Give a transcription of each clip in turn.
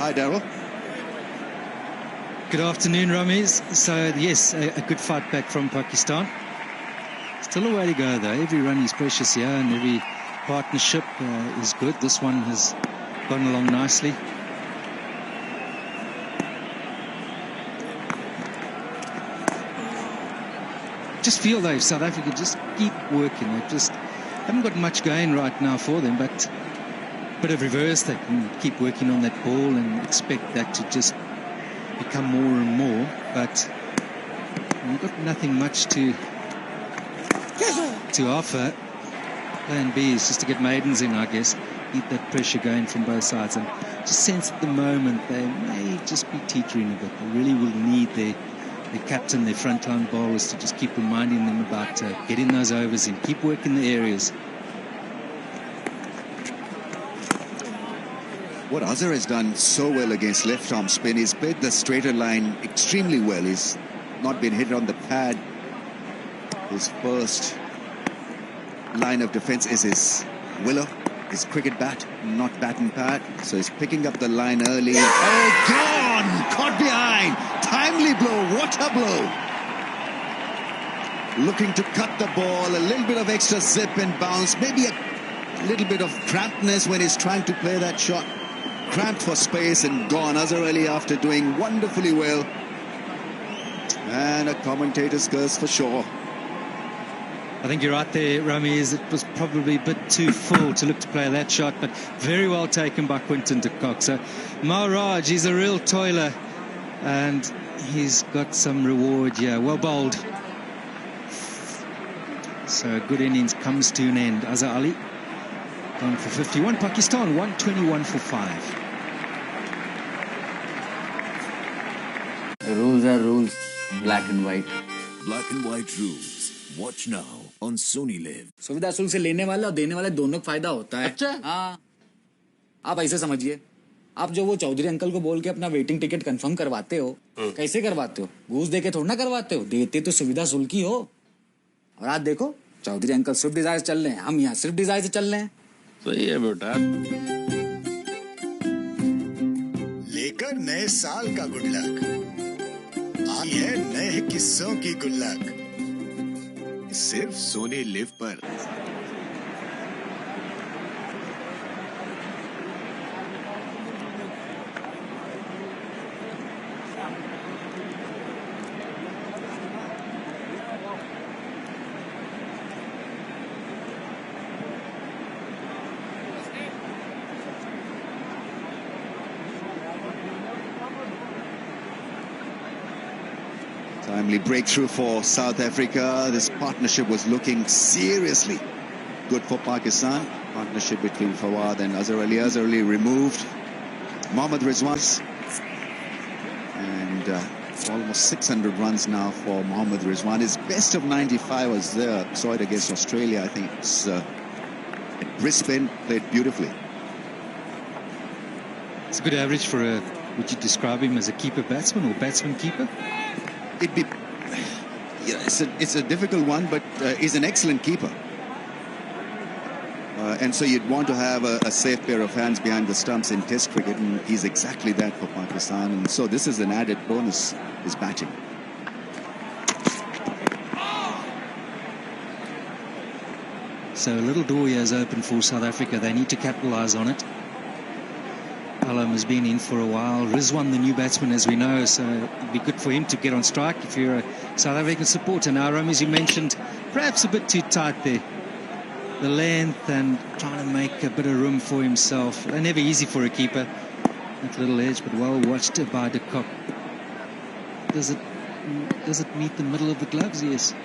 Hi, Daryl. Good afternoon, Ramesh. So, yes, a good fight back from Pakistan. Still a way to go, though. Every run is precious here, and every partnership is good. This one has gone along nicely. Just feel, though, if South Africa just keep working. They just haven't got much going right now for them, but a bit of reverse. They can keep working on that ball and expect that to just become more and more. But we've got nothing much to offer. Plan B is just to get maidens in, I guess. Keep that pressure going from both sides. And just sense at the moment they may just be teetering a bit. They really will need their captain, their frontline bowlers, to just keep reminding them about getting those overs in, keep working the areas. What Azhar has done so well against left-arm spin, he's played the straighter line extremely well. He's not been hit on the pad. His first line of defense is his willow, his cricket bat, not bat and pad. So he's picking up the line early. Oh, gone! Caught behind! Timely blow, what a blow! Looking to cut the ball, a little bit of extra zip and bounce, maybe a little bit of crampedness when he's trying to play that shot. Cramped for space and gone. Azhar Ali, after doing wonderfully well. And a commentator's curse for sure. I think you're right there, Ramesh. It was probably a bit too full to look to play that shot, but very well taken by Quinton de Kock. So Maharaj, he's a real toiler, and he's got some reward here. Well bowled. So a good innings comes to an end. Azhar Ali gone for 51. Pakistan 121 for 5. The rules are rules. Black and white. Black and white rules. Watch now on Sony Live. सुविधा शुल्क से लेने वाला और देने वाले दोनों को फायदा होता है। अच्छा? हाँ, आप ऐसे समझिए, आप जो वो चौधरी अंकल को बोल के अपना वेटिंग टिकट कंफर्म करवाते हो, कैसे करवाते हो? घूस देके थोड़ा ना करवाते हो, देते तो सुविधा शुल्क ही हो। और आज देखो, चौधरी अंकल स्विफ्ट डिजायर चल रहे हैं, हम यहाँ सिर्फ डिजायर से चल रहे हैं। सही है बेटा। लेकर नए साल का गुड लक, आई है नए किस्सों की गुड लक, सिर्फ सोनी लिव पर। Timely breakthrough for South Africa. This partnership was looking seriously good for Pakistan. Partnership between Fawad and Azhar Ali. Azhar Ali removed. Mohammad Rizwan. And almost 600 runs now for Mohammad Rizwan. His best of 95 was there. Saw it against Australia. I think it's Brisbane. Played beautifully. It's a good average for a, would you describe him as a keeper batsman or batsman keeper? It'd be, yeah, it's a difficult one, but he's an excellent keeper. And so you'd want to have a safe pair of hands behind the stumps in Test cricket, and he's exactly that for Pakistan. And so this is an added bonus, his batting. So a little door here is open for South Africa. They need to capitalise on it. Alam has been in for a while. Rizwan, the new batsman, as we know, so it'd be good for him to get on strike if you're a South African supporter. Now, Ram, as you mentioned, perhaps a bit too tight there. The length and trying to make a bit of room for himself. They're never easy for a keeper. That little edge, but well watched by de Kock. Does it meet the middle of the gloves? Yes.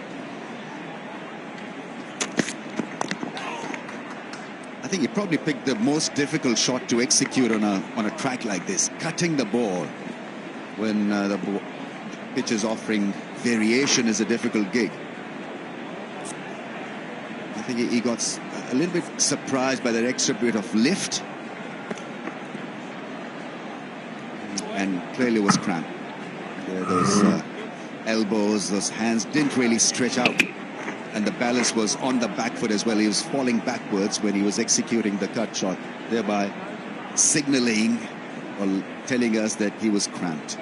I think he probably picked the most difficult shot to execute on a track like this. Cutting the ball when the pitch is offering variation is a difficult gig. I think he got a little bit surprised by that extra bit of lift. And clearly was cramped. Those elbows, those hands didn't really stretch out. And the balance was on the back foot as well. He was falling backwards when he was executing the cut shot, thereby signaling or telling us that he was cramped.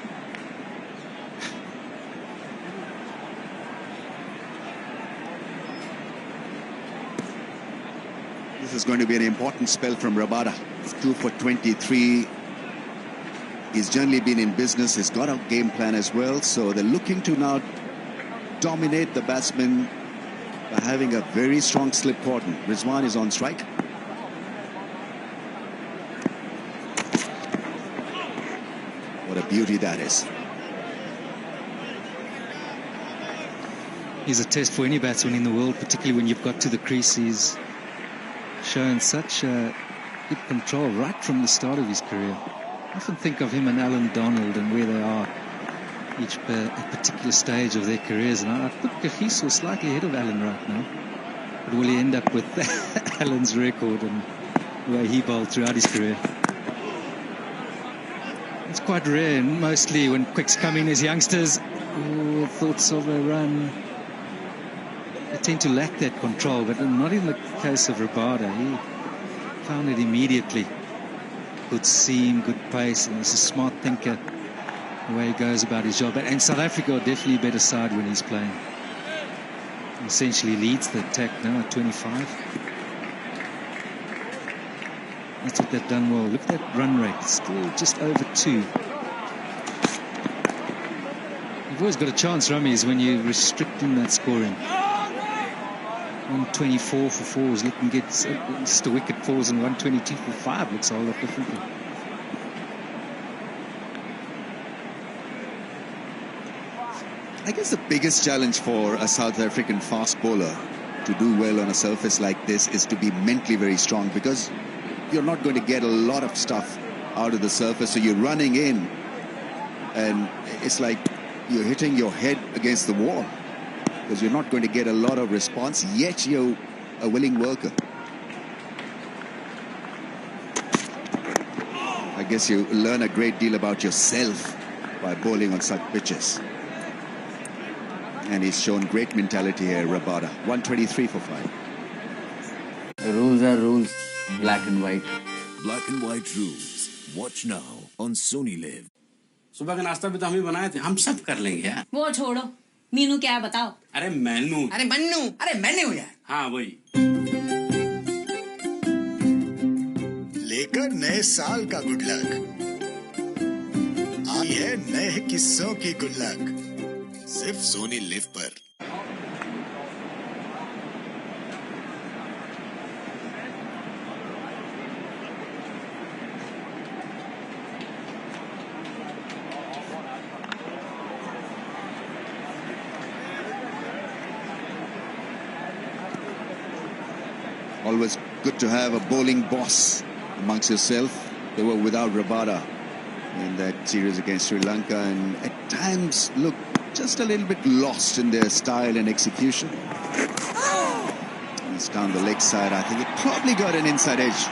This is going to be an important spell from Rabada. 2 for 23. He's generally been in business. He's got a game plan as well. So they're looking to now dominate the batsman by having a very strong slip cordon. Rizwan is on strike. What a beauty that is. He's a test for any batsman in the world, particularly when you've got to the crease. He's shown such good control right from the start of his career. I often think of him and Alan Donald and where they are each a particular stage of their careers, and I put Kagiso slightly ahead of Alan right now. But will he end up with Alan's record and the way he bowled throughout his career? It's quite rare, and mostly when quicks come in as youngsters, thoughts of a run, they tend to lack that control, but not in the case of Rabada. He found it immediately. Good seam, good pace, and he's a smart thinker the way he goes about his job. And South Africa are definitely a better side when he's playing. He essentially leads the attack now at 25. That's what they've done well. Look at that run rate, still just over 2. You've always got a chance, Rummies, when you're restricting that scoring. 124 for 4 is looking good. Just a wicket falls, and 122 for 5 looks a whole lot differently. I guess the biggest challenge for a South African fast bowler to do well on a surface like this is to be mentally very strong, because you're not going to get a lot of stuff out of the surface. So you're running in and it's like you're hitting your head against the wall, because you're not going to get a lot of response, yet you're a willing worker. I guess you learn a great deal about yourself by bowling on such pitches. And he's shown great mentality here, Rabada. 123 for 5. Rules are rules. Black and white. Black and white rules. Watch now on Sony Live. सुबह का नाश्ता भी तो हम ही बनाए थे, हम सब कर लेंगे यार। वो छोड़ो, मीनू क्या है बताओ। अरे मेनू। अरे मन्नू, अरे मेन्यू यार। हाँ वही। लेकर नए साल का गुड लक, आई है नए किस्सों की गुड लक, सिर्फ सोनी लिव पर। Always good to have a bowling boss amongst yourself. They were without Rabada in that series against Sri Lanka, and at times look just a little bit lost in their style and execution. He's down the leg side. I think it probably got an inside edge.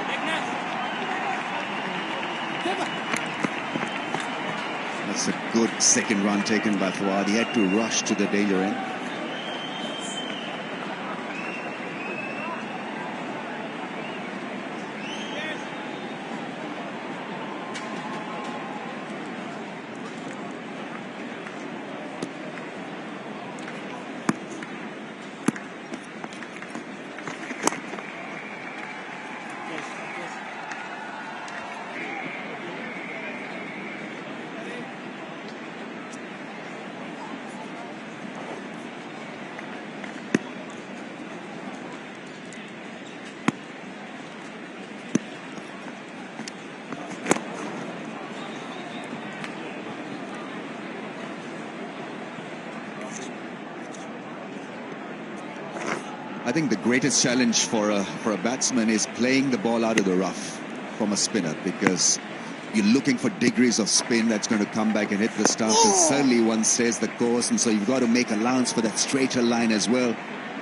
That's a good second run taken by Fawad. He had to rush to the danger end. I think the greatest challenge for a batsman is playing the ball out of the rough from a spinner, because you're looking for degrees of spin that's going to come back and hit the stumps, and certainly one stays the course, and so you've got to make allowance for that straighter line as well.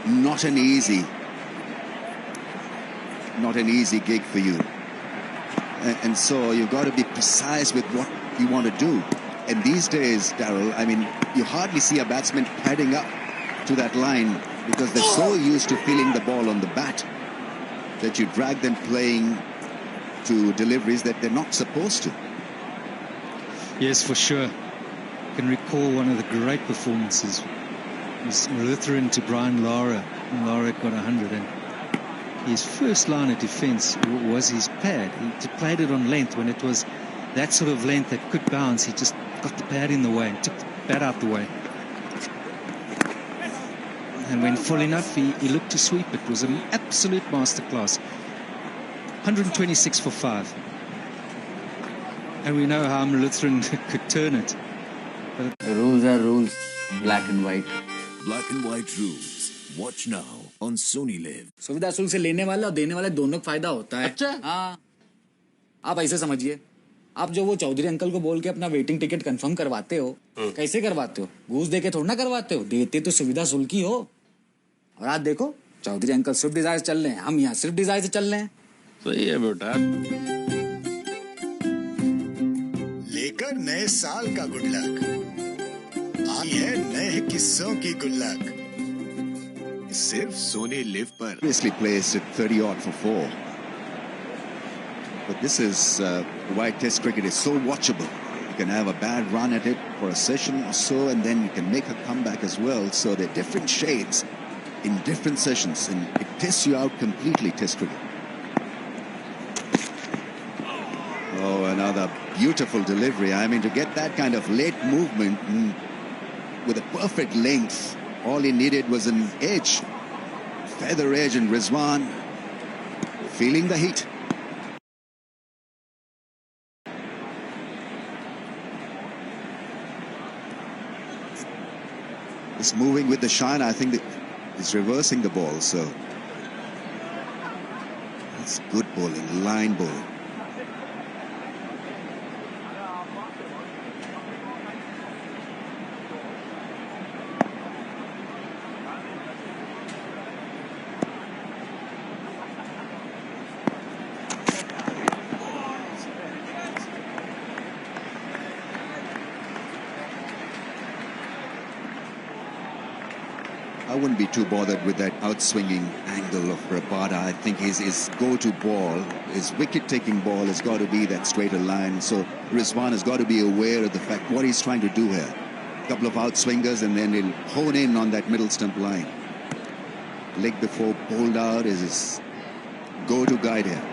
Not an easy gig for you, and so you've got to be precise with what you want to do. And these days, Darryl, I mean, you hardly see a batsman padding up to that line, because they're so used to feeling the ball on the bat that you drag them playing to deliveries that they're not supposed to. Yes, for sure. I can recall one of the great performances. It was Lutheran to Brian Lara, and Lara got 100. And his first line of defence was his pad. He played it on length. When it was that sort of length that could bounce, he just got the pad in the way and took the pad out the way. And when full enough, he looked to sweep it. It was an absolute masterclass. 126 for 5. And we know how Lutheran could turn it. Rules are rules, black and white. Black and white rules. Watch now on Sony Live. सुविधा शुल्क से लेने वाला और देने वाले दोनों को फायदा होता है। अच्छा? हाँ, आप ऐसे समझिए, आप जो वो चौधरी अंकल को बोल के अपना वेटिंग टिकट कंफर्म करवाते हो, कैसे करवाते हो? घूस दे के थोड़ा ना करवाते हो, देते तो सुविधा शुल्क ही हो। और आज देखो, चौधरी अंकल स्विफ्ट डिजायर चल रहे हैं, हम यहाँ सिर्फ डिजायर से चल रहे हैं। सही है बेटा। लेकर नए साल का गुड लक आई है नए किस्सों की गुल्लक सिर्फ सोनी लिव पर। Previously placed at 30 odd for 4. But this is why Test cricket is so watchable. You can have a bad run at it for a session or so, and then you can make a comeback as well. So they're different shades in different sessions, and it tests you out completely, Test cricket. Oh, another beautiful delivery. I mean, to get that kind of late movement with a perfect length, all he needed was an edge, feather edge, and Rizwan feeling the heat. It's moving with the shine. I think that he's reversing the ball, so that's good bowling, line bowling. I wouldn't be too bothered with that outswinging angle of Rabada. I think his go-to ball, his wicket-taking ball has got to be that straighter line. So Rizwan has got to be aware of the fact what he's trying to do here. A couple of outswingers and then he'll hone in on that middle stump line. Leg before bowled out is his go-to guide here.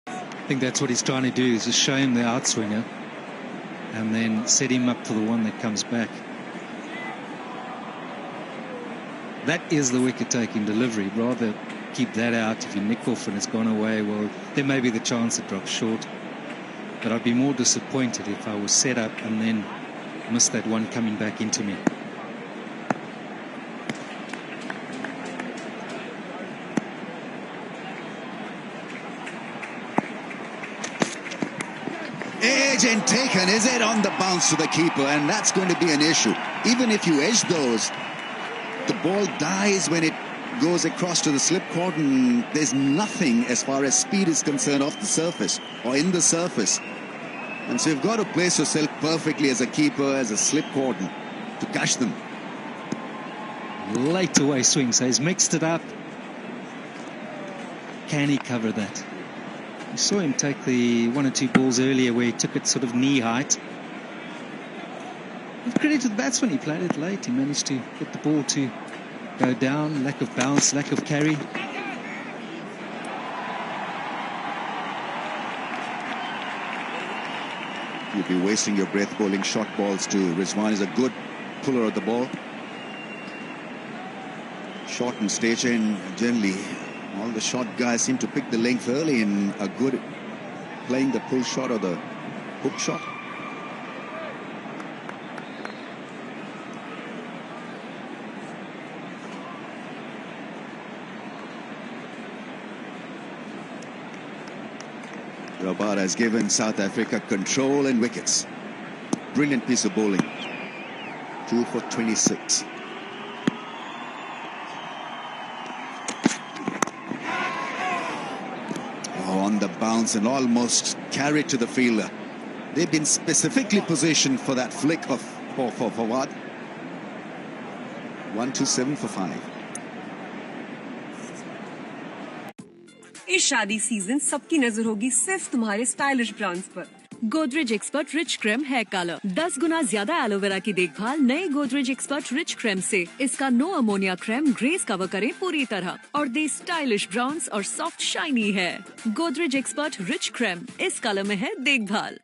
I think that's what he's trying to do, is just show him the outswinger and then set him up for the one that comes back. That is the wicket-taking delivery. Rather keep that out. If you nick off and it's gone away, well, there may be the chance it drops short. But I'd be more disappointed if I was set up and then missed that one coming back into me. Edge and taken, is it on the bounce to the keeper? And that's going to be an issue. Even if you edge those, the ball dies when it goes across to the slip cordon. There's nothing as far as speed is concerned off the surface or in the surface. And so you've got to place yourself perfectly as a keeper, as a slip cordon, to catch them. Late away swing, so he's mixed it up. Can he cover that? We saw him take the 1 or 2 balls earlier where he took it sort of knee height. Give credit to the batsman, he played it late. He managed to get the ball to go down. Lack of bounce, lack of carry. You'll be wasting your breath bowling short balls too. Rizwan is a good puller of the ball. Short and stage in, generally all the short guys seem to pick the length early and are good at playing the pull shot or the hook shot. Rabada has given South Africa control and wickets. Brilliant piece of bowling. 2 for 26. On the bounce and almost carried to the fielder. They've been specifically positioned for that flick of for Fawad. 1-7 for 5. इस शादी season सबकी नजर होगी सिर्फ तुम्हारे stylish brands पर। Godrej expert rich cream hair colour 10 गुना ज्यादा एलोवेरा की देखभाल नए गोदरेज एक्सपर्ट रिच क्रीम से। इसका no ammonia cream greys cover करे पूरी तरह और दे स्टाइलिश ब्राउन्स और सॉफ्ट शाइनी है। गोदरेज एक्सपर्ट रिच क्रीम इस कलर में है देखभाल।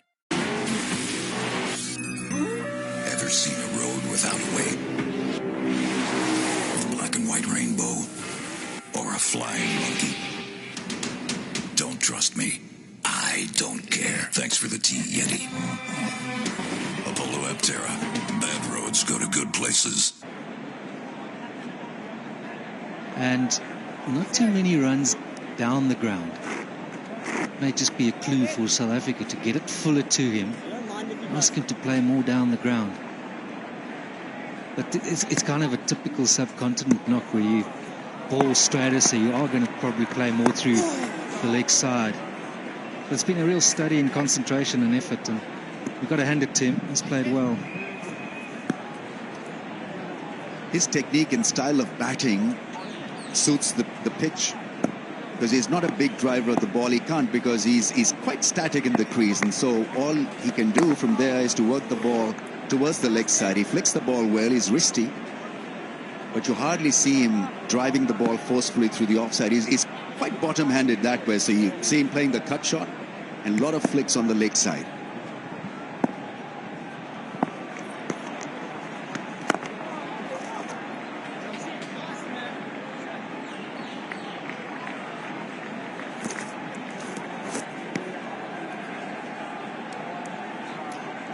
Ever seen a road without a way? A black and white rainbow? Or a flying monkey? Don't trust me. I don't care. Thanks for the tea, Yeti. Apollo Aptera. Bad roads go to good places. And not too many runs down the ground. May just be a clue for South Africa to get it fuller to him. Ask him to play more down the ground. But it's kind of a typical subcontinent knock where you ball straighter, so you are going to probably play more through the leg side. But it's been a real study in concentration and effort, and we've got to hand it to him. He's played well. His technique and style of batting suits the pitch, because he's not a big driver of the ball. He can't, because he's quite static in the crease, and so all he can do from there is to work the ball towards the leg side. He flicks the ball well, he's wristy, but you hardly see him driving the ball forcefully through the offside. He's quite bottom-handed that way, so you see him playing the cut shot and a lot of flicks on the leg side.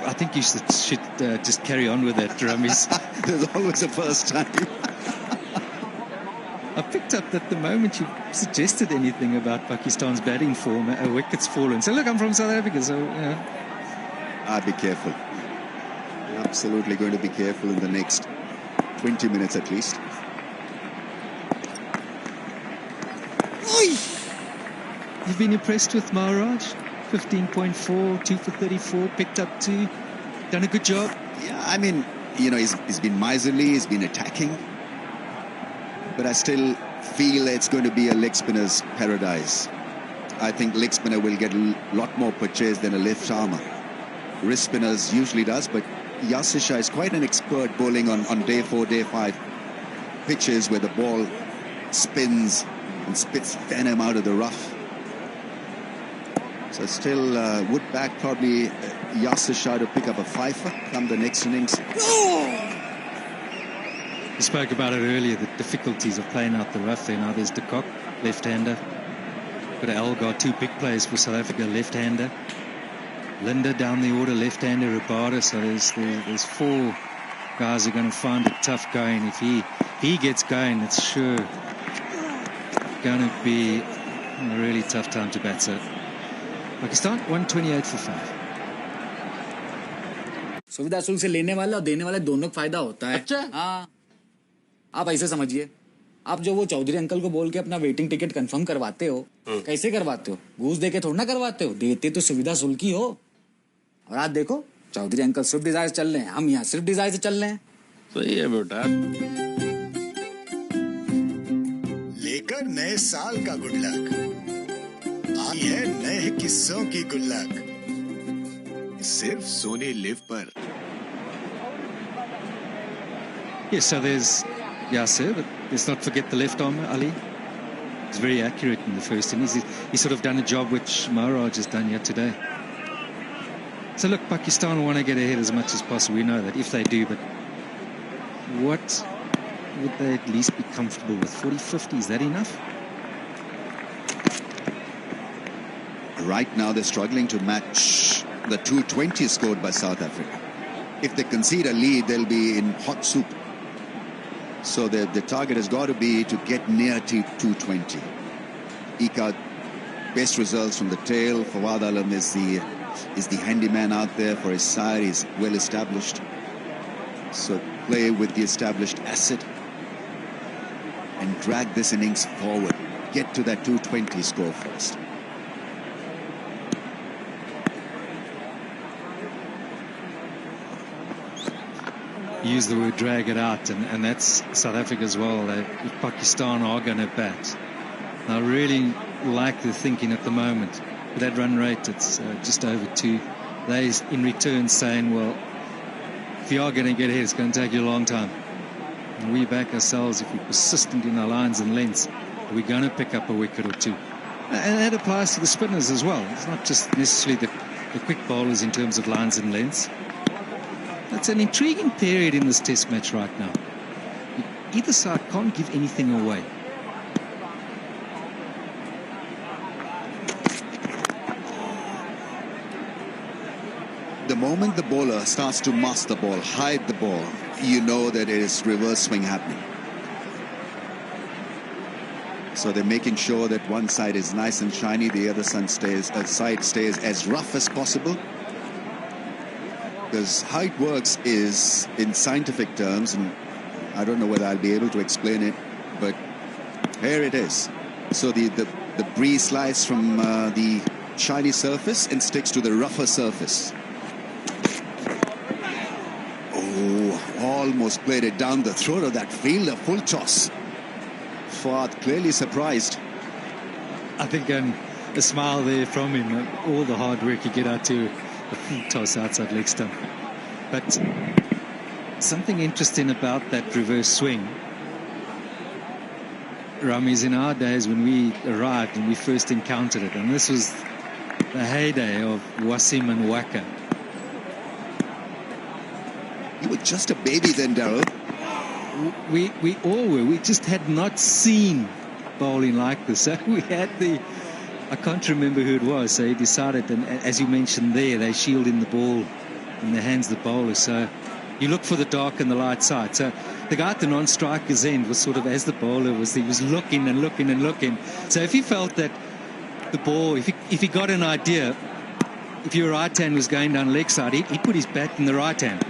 I think you should just carry on with that, Ramis. There's always a first time. I picked up that the moment you suggested anything about Pakistan's batting form, a wicket's fallen. So look, I'm from South Africa, so Be careful. Absolutely going to be careful in the next 20 minutes at least. You've been impressed with Maharaj? 15.4, 2 for 34, picked up 2, done a good job. Yeah, I mean, he's been miserly, he's been attacking, but I still feel it's going to be a leg spinner's paradise. I think leg spinner will get a lot more purchase than a left armer. Wrist spinners usually does, but Yasir Shah is quite an expert bowling on day 4, day 5 pitches where the ball spins and spits venom out of the rough. So still would back probably Yasir Shah to pick up a fifer come the next innings. We spoke about it earlier, the difficulties of playing out the rough there. Now there's De Kock, left-hander. Got Elgar, 2 big players for South Africa, left-hander. Linda down the order, left-hander, Rabada. So there's 4 guys who are going to find it tough going. If he gets going, it's sure going to be a really tough time to bat. So Pakistan 128 for 5. सुविधा शुल्क से लेने वाला और देने वाले दोनों को फायदा होता है। अच्छा? हाँ, आप ऐसे समझिए, आप जो वो चौधरी अंकल को बोल के अपना वेटिंग टिकट कंफर्म करवाते हो, कैसे करवाते हो? घूस दे के थोड़ा ना करवाते हो, देते तो सुविधा शुल्क ही हो। और आज देखो, चौधरी अंकल स्विफ्ट डिजायर से चल रहे हैं, हम यहाँ सिर्फ डिजायर से चल रहे हैं। सही है बेटा। लेकर नए साल का गुड लक, आई है नए किस्सों की गुल्लक, सिर्फ सोनी लिव पर। Yes, so there's Yasir, but let's not forget the left arm, Ali. He's very accurate in the first innings. He's sort of done a job which Maharaj has done here today. So look, Pakistan want to get ahead as much as possible. We know that if they do, but what would they at least be comfortable with? 40-50, is that enough? Right now they're struggling to match the 220 scored by South Africa. If they concede a lead, they'll be in hot soup. So the target has got to be to get near to 220. Eka, best results from the tail. Fawad Alam is the handyman out there for his side. He's well established. So play with the established asset and drag this innings forward. Get to that 220 score first. use the word drag it out, and that's South Africa as well. If Pakistan are going to bat, I really like the thinking at the moment. With that run rate, it's just over 2. They in return saying, well, if you are going to get ahead, it's going to take you a long time. And we back ourselves, if we're persistent in our lines and lengths, we're going to pick up a wicket or 2. And that applies to the spinners as well. It's not just necessarily the quick bowlers in terms of lines and lengths. It's an intriguing period in this test match right now. Either side can't give anything away. The moment the bowler starts to mask the ball, hide the ball, you know that it is reverse swing happening. So they're making sure that one side is nice and shiny, the other side stays as rough as possible. Because how it works is, in scientific terms, and I don't know whether I'll be able to explain it, but here it is. So the breeze slides from the shiny surface and sticks to the rougher surface. Oh, almost played it down the throat of that fielder. Full toss. Fawad clearly surprised. I think a smile there from him. All the hard work you get out to a full toss outside leg stump. But something interesting about that reverse swing, Rami's, in our days when we arrived and we first encountered it, and this was the heyday of Wasim and Waka. You were just a baby then, Darryl. We all were. We just had not seen bowling like this. So we had I can't remember who it was, so he decided, and as you mentioned there, they shielding the ball in the hands of the bowler. So you look for the dark and the light side. So the guy at the non-striker's end was sort of, as the bowler was, he was looking and looking and looking. So if he felt that the ball, if he got an idea, if your right hand was going down leg side, he'd put his bat in the right hand.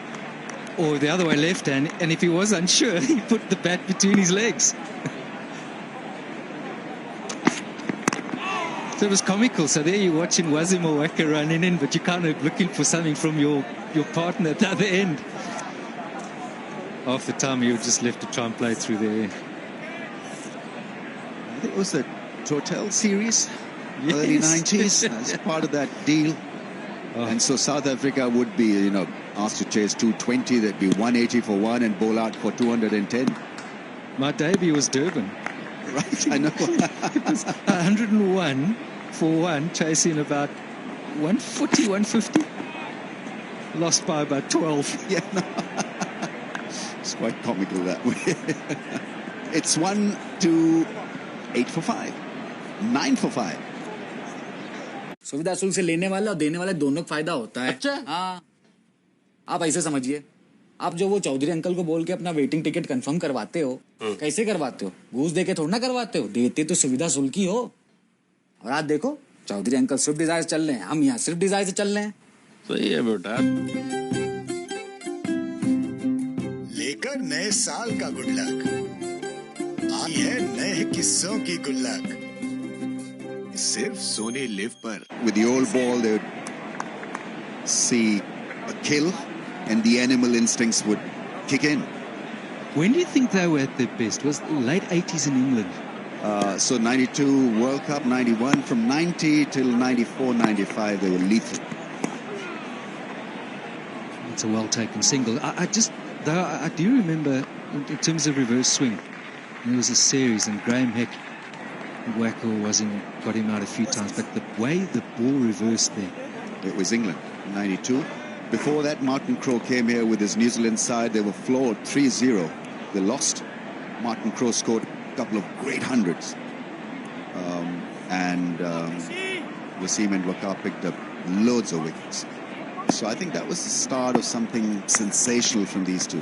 Or the other way, left hand, and if he was unsure, he put the bat between his legs. So it was comical. So there you're watching Wasim or Waka running in, but you're kind of looking for something from your partner at the other end. Half the time you were just left to try and play through there. I think it was the Total series, yes. Early 90s, as part of that deal. Oh. And so South Africa would be, asked to chase 220, that'd be 180 for 1 and bowl out for 210. My debut was Durban. Right, I know. It was 101 for 1, chasing about 140, 150. Lost by about 12. Yeah, no. It's quite comical that way. It's 1 to 8 for 5, 9 for 5. सुविधा शुल्क से लेने वाले और देने वाले दोनों को फायदा होता है। अच्छा? हाँ, आप ऐसे समझिए, आप जो वो चौधरी अंकल को बोल के अपना वेटिंग टिकट कंफर्म करवाते हो, कैसे करवाते हो? घूस दे के थोड़ा ना करवाते हो, देते तो सुविधा शुल्क ही हो। और आज देखो, चौधरी अंकल स्विफ्ट डिजायर चल रहे हैं, हम यहाँ सिर्फ डिजायर से चल रहे हैं। सही है बेटा। लेकर नए साल का गुड लक, आई है नए किस्सों की गुल्लक, सिर्फ सोनी लिव पर। With the old ball, they would see a kill, and the animal instincts would kick in. When do you think they were at their best? Was it the late 80s in England? So 92 World Cup, 91, from 90 till 94, 95, they were lethal. It's a well-taken single. I do remember, in terms of reverse swing, there was a series, and Graham Heck, Wacko got him out a few times, but the way the ball reversed there. It was England, 92. Before that, Martin Crowe came here with his New Zealand side. They were floored 3-0. They lost. Martin Crowe scored a couple of great hundreds. Wasim and Waqar picked up loads of wickets. So I think that was the start of something sensational from these two.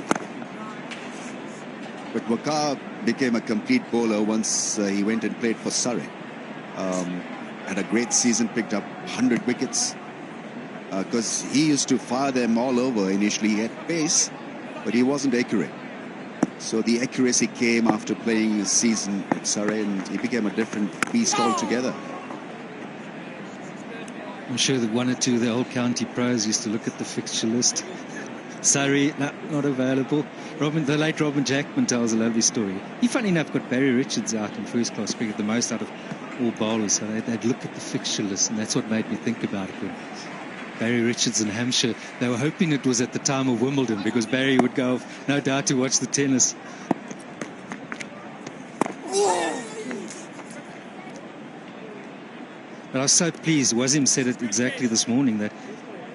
But Waqar became a complete bowler once he went and played for Surrey. Had a great season, picked up 100 wickets. Because he used to fire them all over initially. He had pace, but he wasn't accurate. So the accuracy came after playing a season at Surrey, and he became a different beast altogether. I'm sure that one or two of the old county pros used to look at the fixture list. Surrey, no, not available. The late Robin Jackman tells a lovely story. He, funny enough, got Barry Richards out in first-class cricket, the most out of all bowlers. So they'd look at the fixture list, and that's what made me think about it. When Barry Richards in Hampshire, they were hoping it was at the time of Wimbledon, because Barry would go off, no doubt, to watch the tennis. But I was so pleased. Wasim said it exactly this morning, that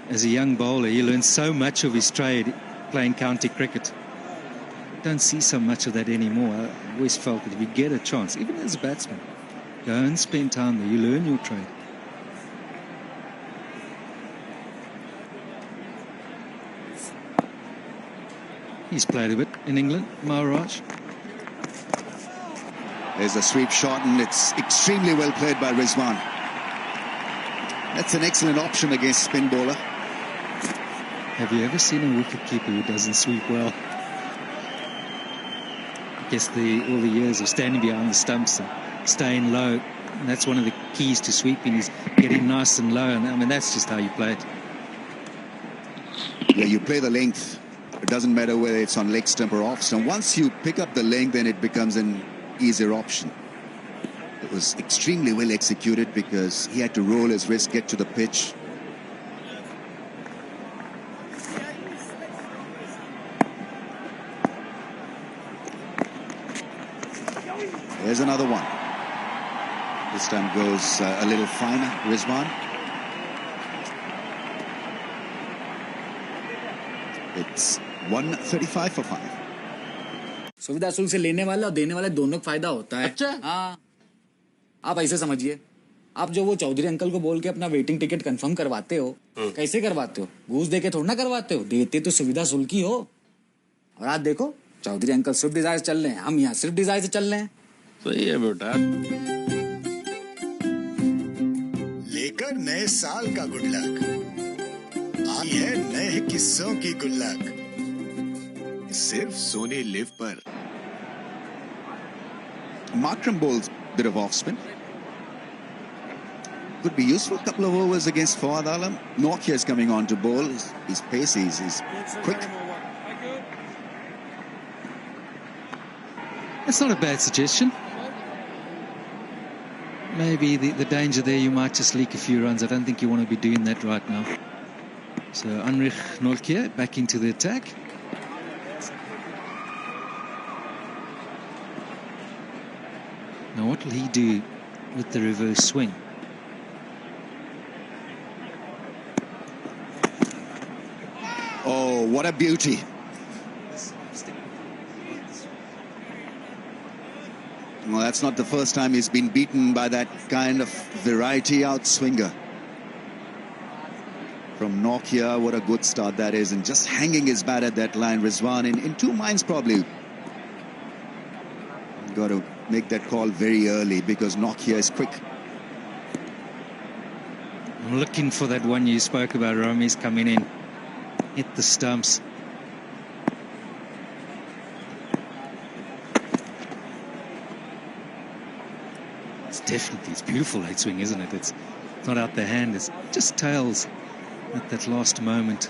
as a young bowler, he learned so much of his trade playing county cricket. Don't see so much of that anymore. I always felt that if you get a chance, even as a batsman, go and spend time there, you learn your trade. He's played a bit in England, Maharaj. There's a sweep shot, and it's extremely well played by Rizwan. That's an excellent option against spin bowler. Have you ever seen a wicketkeeper who doesn't sweep well? I guess all the years of standing behind the stumps and staying low, and that's one of the keys to sweeping, is getting nice and low. And I mean, that's just how you play it. Yeah, you play the length. It doesn't matter whether it's on leg stump or off stump. Once you pick up the length, then it becomes an easier option. It was extremely well executed because he had to roll his wrist, get to the pitch. There's another one. This time goes a little finer, Rizwan. It's 135 for 5. सुविधा शुल्क से लेने वाला और देने वाले दोनों को फायदा होता है। अच्छा? हाँ, आप ऐसे समझिए, आप जो वो चौधरी अंकल को बोल के अपना वेटिंग टिकट कंफर्म करवाते हो, कैसे करवाते हो? घूस दे के थोड़ा ना करवाते हो, देते तो सुविधा शुल्क ही हो। और आज देखो, चौधरी अंकल स्विफ्ट डिजायर से चल रहे हैं, हम यहाँ स्विफ्ट डिजायर से चल रहे हैं। सही है बेटा। लेकर नए साल का गुड लक, आई है नए किस्सों की गुल्लक, सिर्फ सोनी लिव पर। Markram bowls bit of off spin. Could be useful. Couple of overs against Fawad Alam. Nokia is coming on to bowl. He's pacey, he's quick. That's not a bad suggestion. Maybe the danger there, you might just leak a few runs. I don't think you want to be doing that right now. So Anrich Nokia back into the attack. Now what will he do with the reverse swing? Oh, what a beauty. Well, that's not the first time he's been beaten by that kind of variety outswinger. From Nokia, what a good start that is. And just hanging his bat at that line, Rizwan in two minds probably. Got to make that call very early because Nokia is quick. I'm looking for that one you spoke about, Romi's coming in. Hit the stumps. It's beautiful late swing, isn't it? It's not out the hand, it's just tails at that last moment.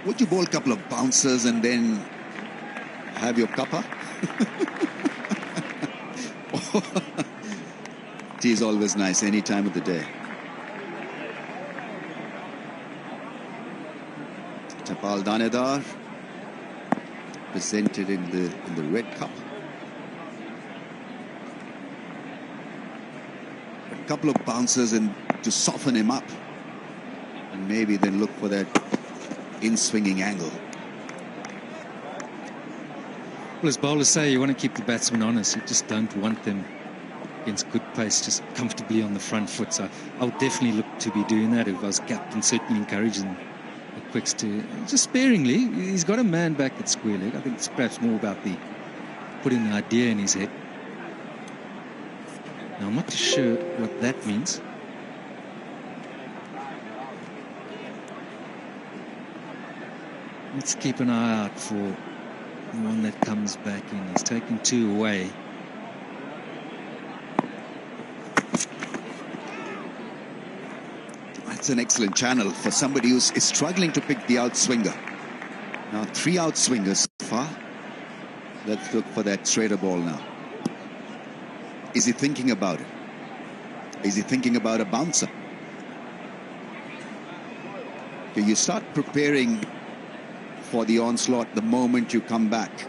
Would you bowl a couple of bouncers and then have your cuppa? Tea is always nice any time of the day. Tapal Danedar presented in the red cup. A couple of bouncers and to soften him up, and maybe then look for that in-swinging angle. Well, as bowlers say, you want to keep the batsmen honest. You just don't want them against good pace, just comfortably on the front foot. So I'll definitely look to be doing that. If I was captain, certainly encouraging the quicks to just sparingly. He's got a man back at square leg. I think it's perhaps more about the putting the idea in his head. Now, I'm not too sure what that means. Let's keep an eye out for the one that comes back in. He's taken two away. That's an excellent channel for somebody who's is struggling to pick the outswinger. Now 3 outswingers so far. Let's look for that straighter ball now. Is he thinking about it? Is he thinking about a bouncer? Okay, you start preparing for the onslaught the moment you come back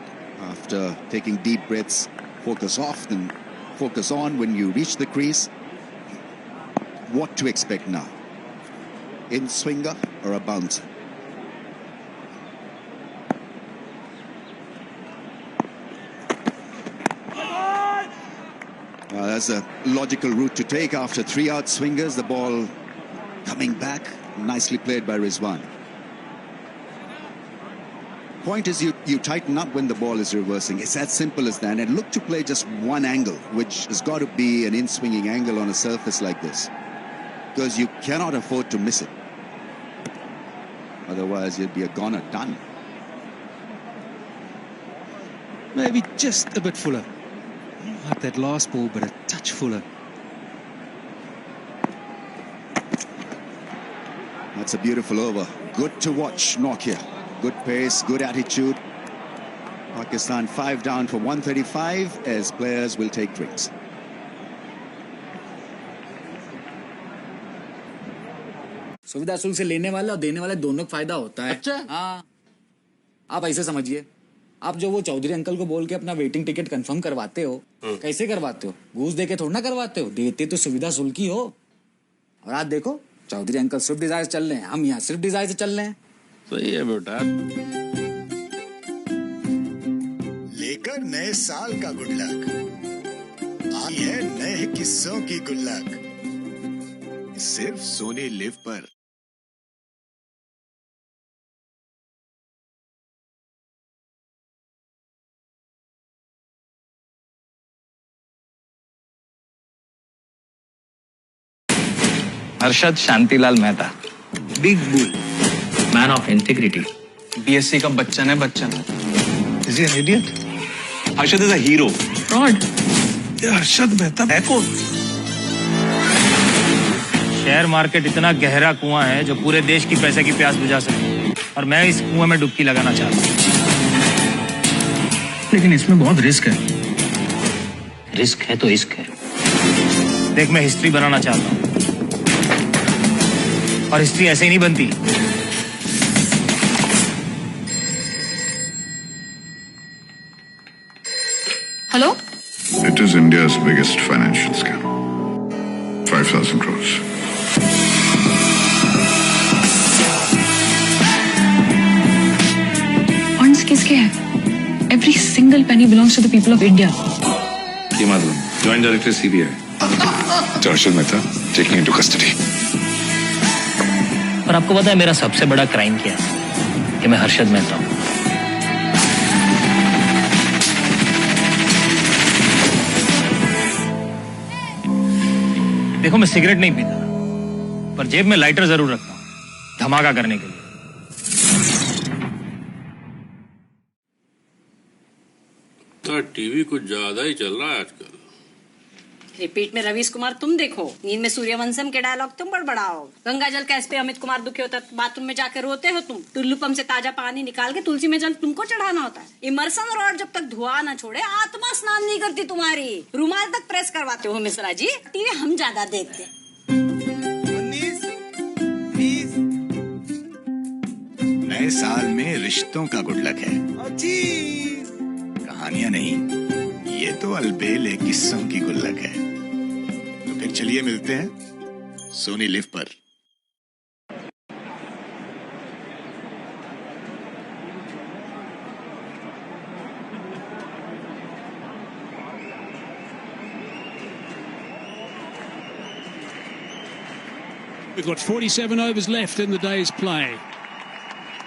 after taking deep breaths. Focus off and focus on when you reach the crease. What to expect now? In swinger or a bouncer? That's a logical route to take after 3 out swingers. The ball coming back. Nicely played by Rizwan. Point is you tighten up when the ball is reversing. It's as simple as that. And look to play just one angle, which has got to be an in-swinging angle on a surface like this, because you cannot afford to miss it. Otherwise, you'll be a goner done. Maybe just a bit fuller. Like that last ball, but a touch fuller. That's a beautiful over. Good to watch, Nokia. Good pace, good attitude. Pakistan 5 down for 135 as players will take drinks. सुविधा शुल्क से लेने वाला और देने वाले दोनों का फायदा होता है। अच्छा? हाँ, आप ऐसे समझिए, आप जो वो चौधरी अंकल को बोल के अपना वेटिंग टिकट कंफर्म करवाते हो, कैसे करवाते हो? घूस दे के थोड़ा ना करवाते हो, देते तो सुविधा शुल्क ही हो। और आज देखो, चौधरी अंकल स्विफ्ट डिजायर चल रहे हैं, हम यहाँ सिर्फ डिजायर से चल रहे हैं। सही है बेटा। लेकर नए साल का गुड लक आई है नए किस्सों की गुड लक सिर्फ सोनी लिव पर। Harshad Shantilal Mehta, big bull, man of integrity, BSc का बच्चन है Bachchan. Is he an idiot? Harshad is a hero. Fraud. Harshad Mehta है कौन? शेयर मार्केट इतना गहरा कुआं है जो पूरे देश की पैसे की प्यास बुझा सके, और मैं इस कुएं में डुबकी लगाना चाहता हूं। लेकिन इसमें बहुत रिस्क है। रिस्क है तो इश्क है। देख, मैं हिस्ट्री बनाना चाहता हूं, और हिस्ट्री ऐसे ही नहीं बनती। Hello, It is India's biggest financial scam. 5,000 crores. Funds किसके हैं? Every single penny belongs to the people of India. K. Madhavan, Joint Director CBI. Harshad Mehta taking into custody. और आपको पता है मेरा सबसे बड़ा क्राइम क्या है? कि मैं हर्षद मेहता हूं। देखो, मैं सिगरेट नहीं पीता, पर जेब में लाइटर जरूर रखता हूं, धमाका करने के लिए। तो टीवी कुछ ज्यादा ही चल रहा है आजकल। रिपीट में रवीश कुमार तुम देखो, नींद में सूर्यवंशम के डायलॉग तुम बड़बड़ाओ, गंगा जल कैस पे अमित कुमार दुखी होता है बाथरूम में जाकर रोते हो तुम, टुल्लू पंप से ताजा पानी निकाल के तुलसी में जल तुमको चढ़ाना होता है, इमर्सन रॉड जब तक धुआं न छोड़े आत्मा स्नान नहीं करती तुम्हारी, रुमाल तक प्रेस करवाते हो मिश्रा जी, टीवी हम ज्यादा देखते। 19, 20 नए साल में रिश्तों का गुड लक है, कहानियां नहीं, ये तो अलबेले किस्सों की गुड लक है। तो फिर चलिए मिलते हैं सोनी लिव पर। We've got 47 overs left in the day's play.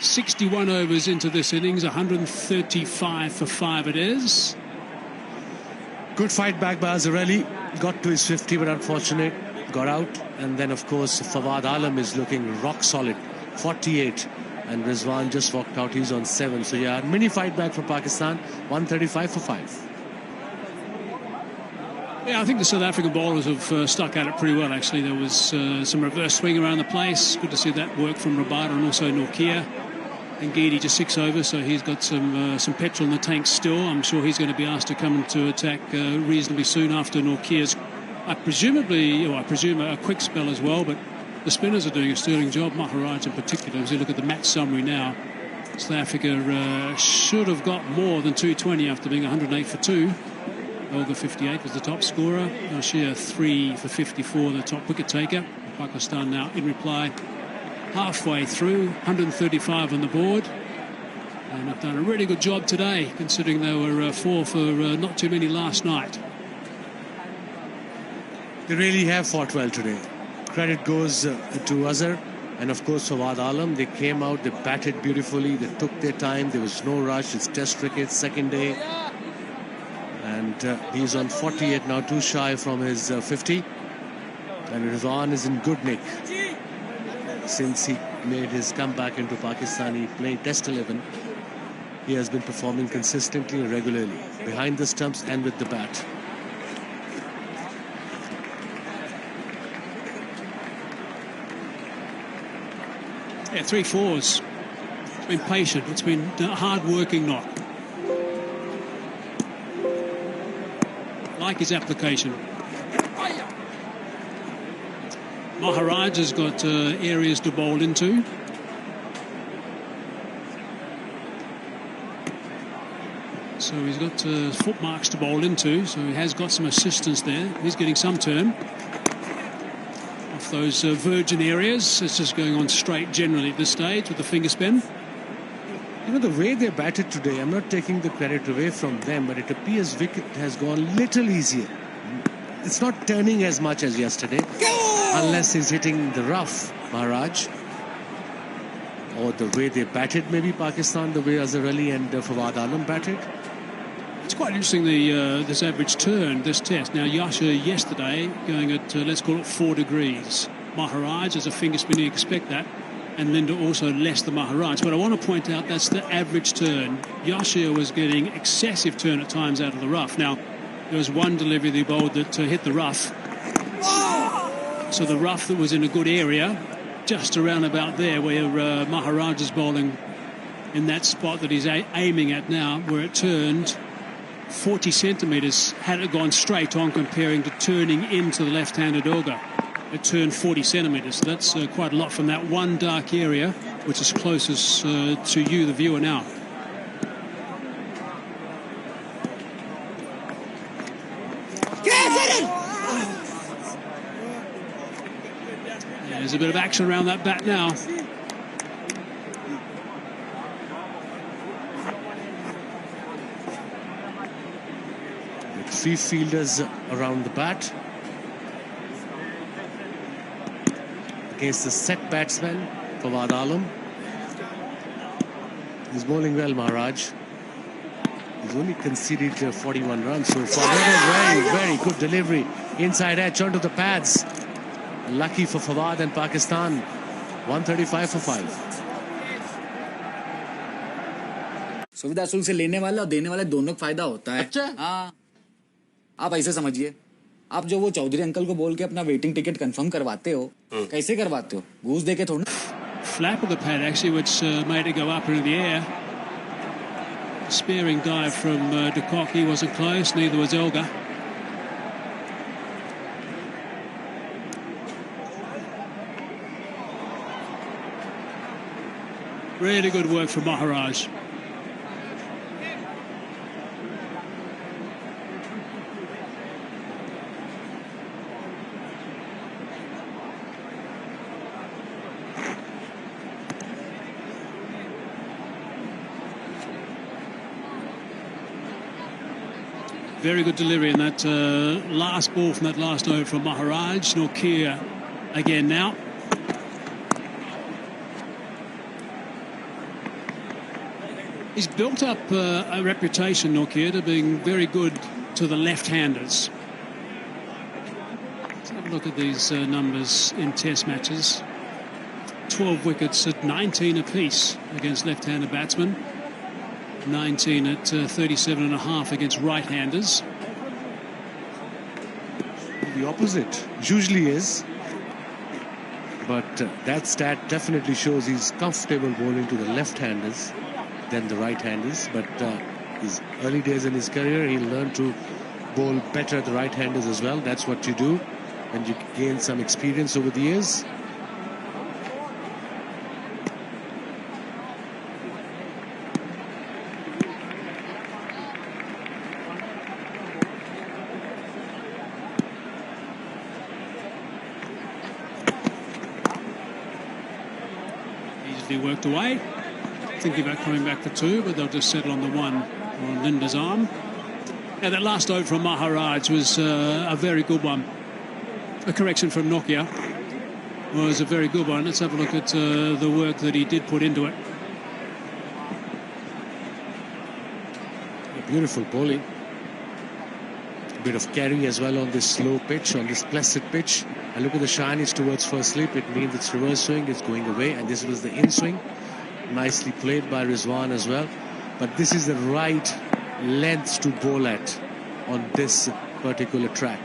61 overs into this innings, 135 for 5 it is. Good fight back by Azharali. Got to his 50, but unfortunate. Got out. And then, of course, Fawad Alam is looking rock solid. 48. And Rizwan just walked out. He's on 7. So, yeah, mini fight back for Pakistan. 135 for 5. Yeah, I think the South African bowlers have stuck at it pretty well, actually. There was some reverse swing around the place. Good to see that work from Rabada and also Nortje. And Ngidi just 6 overs, so he's got some petrol in the tank still. I'm sure he's going to be asked to come into attack reasonably soon after Nortje's, I presume a quick spell as well, but the spinners are doing a sterling job, Maharaj in particular. As you look at the match summary now, South Africa should have got more than 220 after being 108 for 2. Olga 58 was the top scorer. Yashir 3 for 54, the top wicket taker. Pakistan now in reply halfway through, 135 on the board. And have done a really good job today, considering they were 4 for not too many last night. They really have fought well today. Credit goes to Azhar and of course Fawad Alam. They came out, they batted beautifully, they took their time, there was no rush. It's test cricket, second day. And he's on 48 now, 2 shy from his 50. And Rizwan is in good nick. Since he made his comeback into Pakistani playing Test 11, he has been performing consistently and regularly, behind the stumps and with the bat. Yeah, 3 fours. It's been patient. It's been a hard-working knock. Like his application. Maharaj has got areas to bowl into. So he's got foot marks to bowl into, so he has got some assistance there. He's getting some turn off those virgin areas. It's just going on straight generally at this stage with the finger spin. You know, the way they batted today, I'm not taking the credit away from them, but it appears wicket has gone little easier. It's not turning as much as yesterday, unless he's hitting the rough, Maharaj. Or the way they batted, maybe Pakistan, the way Azhar Ali and Fawad Alam batted. It's quite interesting, this average turn, this test. Now, Yasha yesterday going at, let's call it 4 degrees. Maharaj, as a finger spinner, you expect that. And Linda also less than Maharaj. But I want to point out that's the average turn. Yasha was getting excessive turn at times out of the rough. Now, there was one delivery they bowled that hit the rough. So the rough that was in a good area, just around about there where Maharaj is bowling in that spot that he's aiming at now, where it turned 40 centimetres had it gone straight on, comparing to turning into the left-handed Olga. It turned 40 centimetres. So that's quite a lot from that one dark area, which is closest to you, the viewer, now. There's a bit of action around that bat now. With 3 fielders around the bat. Against the set batsman, Fawad Alam. He's bowling well, Maharaj. He's only conceded 41 runs so far. Very, very good delivery. Inside edge onto the pads. Lucky for Fawad and Pakistan. 135 for 5. सुविधा शुल्क से लेने वाले और देने वाले दोनों को फायदा होता है। अच्छा? हाँ, आप ऐसे समझिए, आप जो वो चौधरी अंकल को बोल के अपना वेटिंग टिकट कंफर्म करवाते हो, कैसे करवाते हो? घूस देके थोड़ा? Flap of the pad actually, which made it go up into the air. Sparing dive from de Kock. He wasn't close, neither was Olga. Really good work from Maharaj. Very good delivery in that last ball from that last over from Maharaj. Nortje again now. He's built up a reputation, Nortje, to being very good to the left-handers. Let's have a look at these numbers in test matches. 12 wickets at 19 apiece against left-handed batsmen. 19 at 37.5 against right-handers. the opposite. Usually is. But that stat definitely shows he's comfortable bowling to the left-handers than the right-handers. But his early days in his career, he learned to bowl better the right-handers as well. That's what you do, and you gain some experience over the years. Easily worked away. Thinking about coming back for two, but they'll just settle on the one on Linda's arm. Now, that last over from Maharaj was a very good one. A correction from Nokia was a very good one. Let's have a look at the work that he did put into it. Beautiful bowling. A bit of carry as well on this slow pitch, on this placid pitch. And look at the shine, it's towards first slip. It means it's reverse swing, it's going away. And this was the in swing. Nicely played by Rizwan as well. But this is the right length to bowl at on this particular track.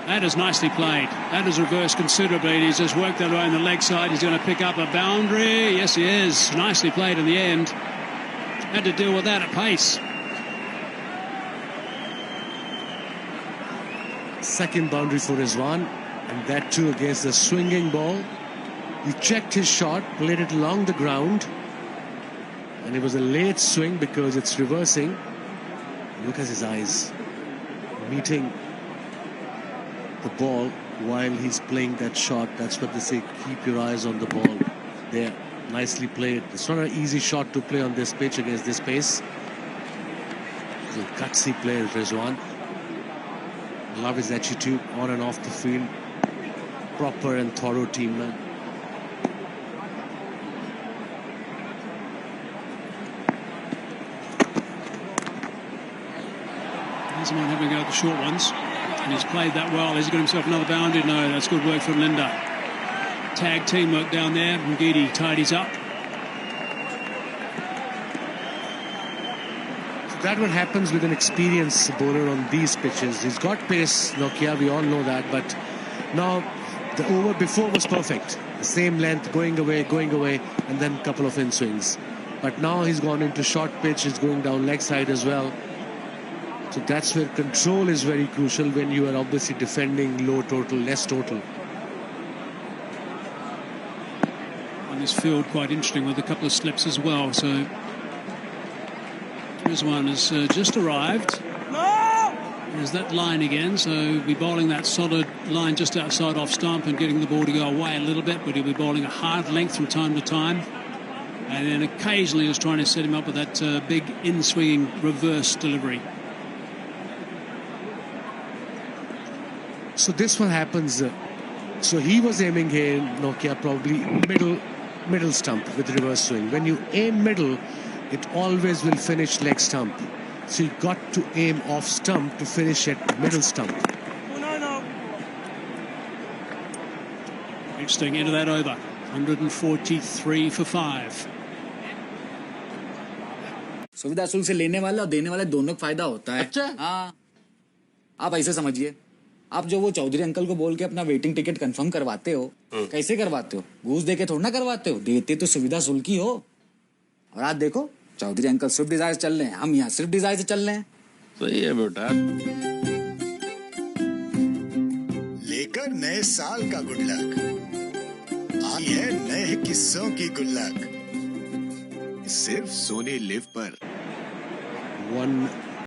That is nicely played. That is reversed considerably. He's just worked that away on the leg side. He's going to pick up a boundary. Yes, he is. Nicely played in the end. Had to deal with that at pace. Second boundary for Rizwan, and that too against the swinging ball. He checked his shot, played it along the ground, and it was a late swing because it's reversing. Look at his eyes meeting the ball while he's playing that shot. That's what they say, keep your eyes on the ball. There, nicely played. It's not an easy shot to play on this pitch against this pace. It's a gutsy player, Rizwan. Love his attitude on and off the field. Proper and thorough teamman. Doesn't mind having a go at the short ones. And he's played that well. Has he got himself another boundary? No, that's good work from Linda. Tag teamwork down there. Ngidi tidies up. That what happens with an experienced bowler on these pitches. He's got pace, Nokia, we all know that, but now the over before was perfect. The same length, going away, and then a couple of in swings. But now he's gone into short pitch, he's going down leg side as well. So that's where control is very crucial when you are obviously defending low total, less total. On this field, quite interesting with a couple of slips as well. So Rizwan has just arrived. There's that line again, so he'll be bowling that solid line just outside off stump and getting the ball to go away a little bit, but he'll be bowling a hard length from time to time. And then occasionally just trying to set him up with that big in-swinging reverse delivery. So this one happens. So he was aiming here, Nokia, probably middle stump with reverse swing. When you aim middle, it always will finish leg stump. So you got to aim off stump to finish at middle stump. Interesting, into that over. 143 for 5. सुविधा शुल्क से लेने वाले और देने वाले दोनों का फायदा होता है। अच्छा? हाँ, आप ऐसे समझिए, आप जो वो चौधरी अंकल को बोल के अपना वेटिंग टिकट कंफर्म करवाते हो, कैसे करवाते हो? घूस दे के थोड़ा ना करवाते हो, देते तो सुविधा शुल्क ही हो। और आज देखो, चौधरी अंकल स्विफ्ट डिजायर चल रहे हैं, हम यहाँ सिर्फ डिजायर से चल रहे हैं। सही है बेटा। लेकर नए साल का गुड लक, आई है नए किस्सों की गुल्लक, सिर्फ सोनी लिव पर। One